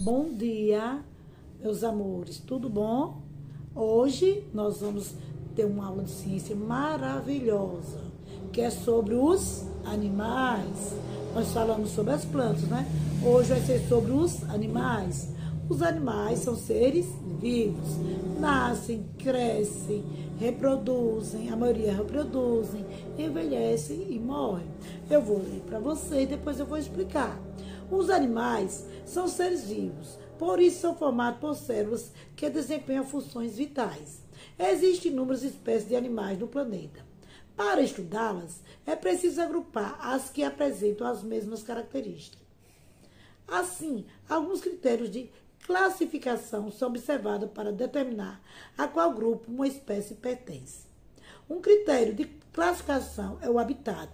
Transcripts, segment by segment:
Bom dia, meus amores, tudo bom? Hoje nós vamos ter uma aula de ciência maravilhosa, que é sobre os animais. Nós falamos sobre as plantas, né? Hoje vai ser sobre os animais. Os animais são seres vivos, nascem, crescem, reproduzem, a maioria reproduzem, envelhecem e morrem. Eu vou ler para você e depois eu vou explicar. Os animais são seres vivos, por isso são formados por células que desempenham funções vitais. Existem inúmeras espécies de animais no planeta. Para estudá-las, é preciso agrupar as que apresentam as mesmas características. Assim, alguns critérios de classificação são observados para determinar a qual grupo uma espécie pertence. Um critério de classificação é o habitat.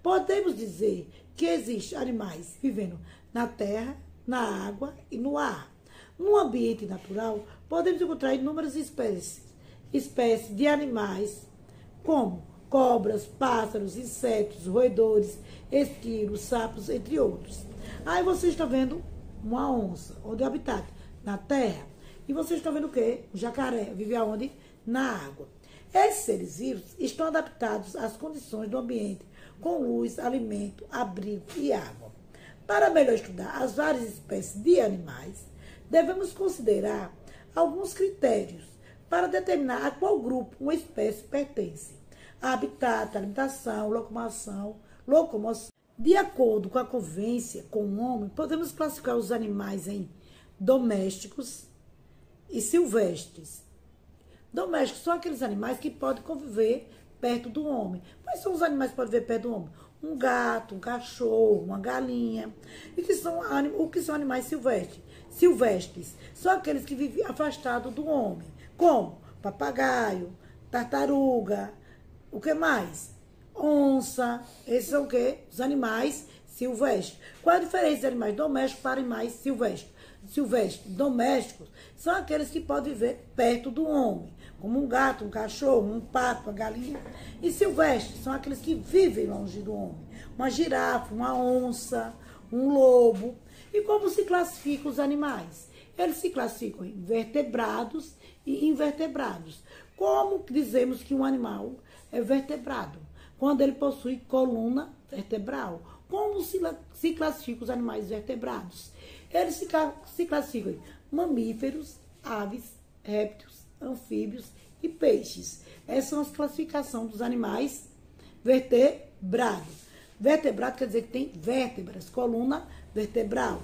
Podemos dizer que existem animais vivendo na terra, na água e no ar. No ambiente natural, podemos encontrar inúmeras espécies de animais, como cobras, pássaros, insetos, roedores, esquilos, sapos, entre outros. Aí vocês estão vendo uma onça, onde é o habitat? Na terra. E vocês estão vendo o quê? O jacaré, vive aonde? Na água. Esses seres vivos estão adaptados às condições do ambiente, com luz, alimento, abrigo e água. Para melhor estudar as várias espécies de animais, devemos considerar alguns critérios para determinar a qual grupo uma espécie pertence. Habitat, alimentação, locomoção. De acordo com a convivência com o homem, podemos classificar os animais em domésticos e silvestres. Domésticos são aqueles animais que podem conviver perto do homem. Quais são os animais que podem viver perto do homem? Um gato, um cachorro, uma galinha. E o que são animais silvestres? Silvestres são aqueles que vivem afastados do homem, como papagaio, tartaruga, o que mais? Onça. Esses são o quê? Os animais silvestres. Qual a diferença de animais domésticos para animais silvestres? Domésticos são aqueles que podem viver perto do homem, como um gato, um cachorro, um pato, uma galinha. E silvestres são aqueles que vivem longe do homem, uma girafa, uma onça, um lobo. E como se classificam os animais? Eles se classificam em vertebrados e invertebrados. Como dizemos que um animal é vertebrado? Quando ele possui coluna vertebral. Como se classificam os animais vertebrados? Eles se classificam em mamíferos, aves, répteis, anfíbios e peixes. Essas são as classificações dos animais vertebrados. Vertebrado quer dizer que tem vértebras, coluna vertebral.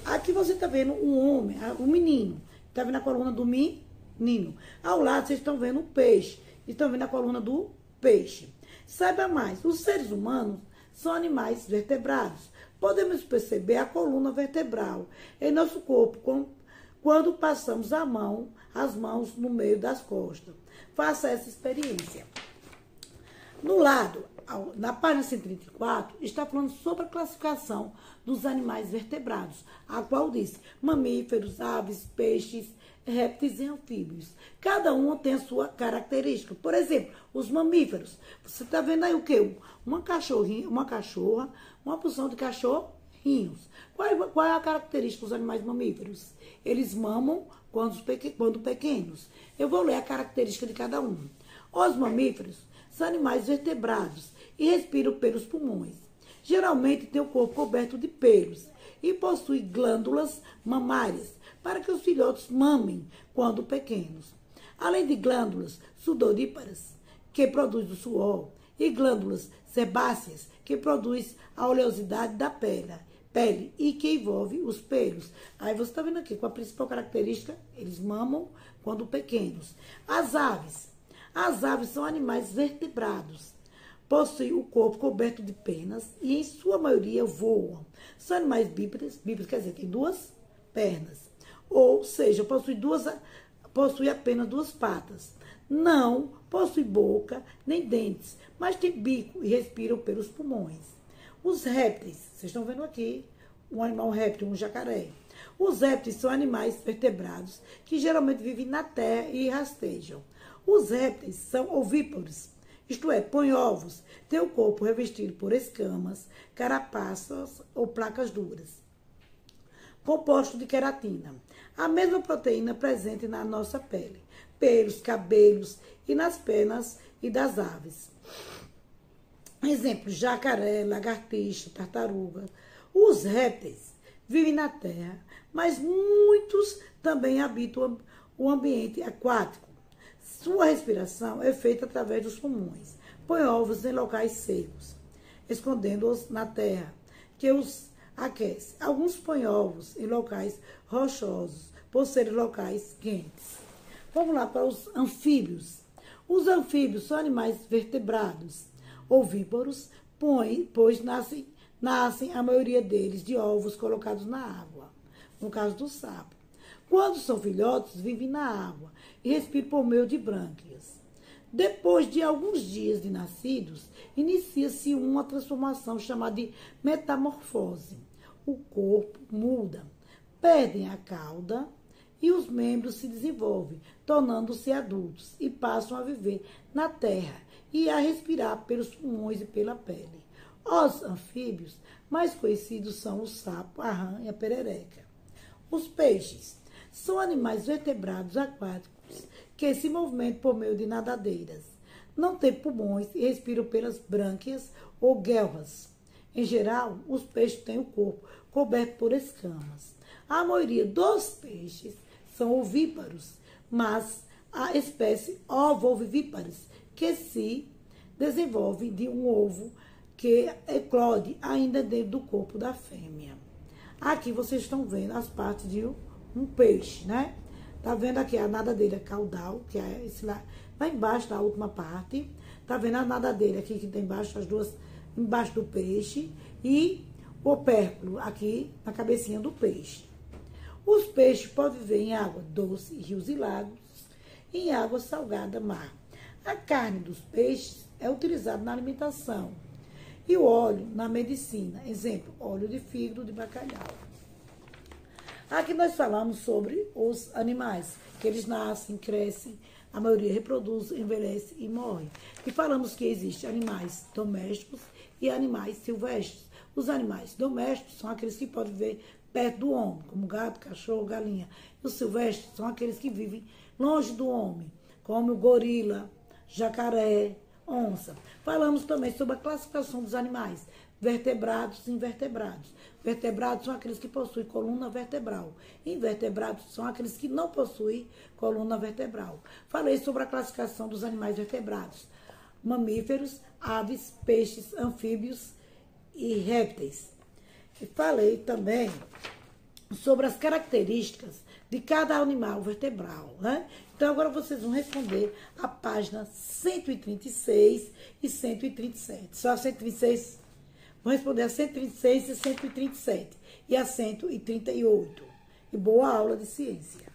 Aqui você está vendo um homem, um menino. Está vendo a coluna do menino. Ao lado vocês estão vendo o peixe. Estão vendo a coluna do peixe. Saiba mais, os seres humanos são animais vertebrados. Podemos perceber a coluna vertebral em nosso corpo quando passamos as mãos no meio das costas. Faça essa experiência. No lado, na página 134, está falando sobre a classificação dos animais vertebrados, a qual diz mamíferos, aves, peixes, répteis e anfíbios. Cada um tem a sua característica. Por exemplo, os mamíferos. Você está vendo aí o quê? Uma cachorrinha, uma cachorra, uma porção de cachorrinhos. Qual é a característica dos animais mamíferos? Eles mamam quando pequenos. Eu vou ler a característica de cada um. Os mamíferos são animais vertebrados e respiram pelos pulmões. Geralmente tem o corpo coberto de pelos e possui glândulas mamárias para que os filhotes mamem quando pequenos. Além de glândulas sudoríparas, que produzem o suor, e glândulas sebáceas, que produzem a oleosidade da pele e que envolve os pelos. Aí você está vendo aqui, com a principal característica, eles mamam quando pequenos. As aves são animais vertebrados. Possuem o corpo coberto de penas e, em sua maioria, voam. São animais bípedes quer dizer, tem duas pernas. Ou seja, possui apenas duas patas. Não possui boca nem dentes, mas tem bico e respiram pelos pulmões. Os répteis, vocês estão vendo aqui, um animal réptil, um jacaré. Os répteis são animais vertebrados que geralmente vivem na terra e rastejam. Os répteis são ovíparos, isto é, põem ovos, têm o corpo revestido por escamas, carapaças ou placas duras. composto de queratina, a mesma proteína presente na nossa pele, pelos, cabelos e nas penas e das aves. Exemplo, jacaré, lagartixa, tartaruga. Os répteis vivem na terra, mas muitos também habitam o ambiente aquático. Sua respiração é feita através dos pulmões. Põe ovos em locais secos, escondendo-os na terra, que os aquece. Alguns põem ovos em locais rochosos, por serem locais quentes. Vamos lá para os anfíbios. Os anfíbios são animais vertebrados, ovíparos, pois nascem a maioria deles de ovos colocados na água, no caso do sapo. Quando são filhotes, vivem na água e respiram por meio de brânquias. Depois de alguns dias de nascidos, inicia-se uma transformação chamada de metamorfose. O corpo muda, perdem a cauda e os membros se desenvolvem, tornando-se adultos e passam a viver na terra e a respirar pelos pulmões e pela pele. Os anfíbios mais conhecidos são o sapo, a rã e a perereca. Os peixes são animais vertebrados aquáticos que se movimentam por meio de nadadeiras. Não têm pulmões e respiram pelas brânquias ou guelras. Em geral, os peixes têm o corpo coberto por escamas. A maioria dos peixes são ovíparos, mas a espécie ovovivíparas, que se desenvolve de um ovo que eclode ainda dentro do corpo da fêmea. Aqui vocês estão vendo as partes de um peixe, né? Tá vendo aqui a nadadeira caudal, que é esse lá embaixo da última parte. Tá vendo a nadadeira aqui que tem embaixo, as duas embaixo do peixe, e o opérculo aqui na cabecinha do peixe. Os peixes podem viver em água doce, rios e lagos, e em água salgada, mar. A carne dos peixes é utilizada na alimentação e o óleo na medicina. Exemplo, óleo de fígado de bacalhau. Aqui nós falamos sobre os animais, que eles nascem, crescem, a maioria reproduz, envelhece e morre. E falamos que existem animais domésticos e animais silvestres. Os animais domésticos são aqueles que podem viver perto do homem, como gato, cachorro, galinha. E os silvestres são aqueles que vivem longe do homem, como o gorila, jacaré, onça. Falamos também sobre a classificação dos animais, vertebrados e invertebrados. Vertebrados são aqueles que possuem coluna vertebral. Invertebrados são aqueles que não possuem coluna vertebral. Falei sobre a classificação dos animais vertebrados, mamíferos, aves, peixes, anfíbios e répteis. E falei também sobre as características de cada animal vertebral, né? Então, agora vocês vão responder a página 136 e 137. Só a 136, vão responder a 136 e 137 e a 138. E boa aula de ciência.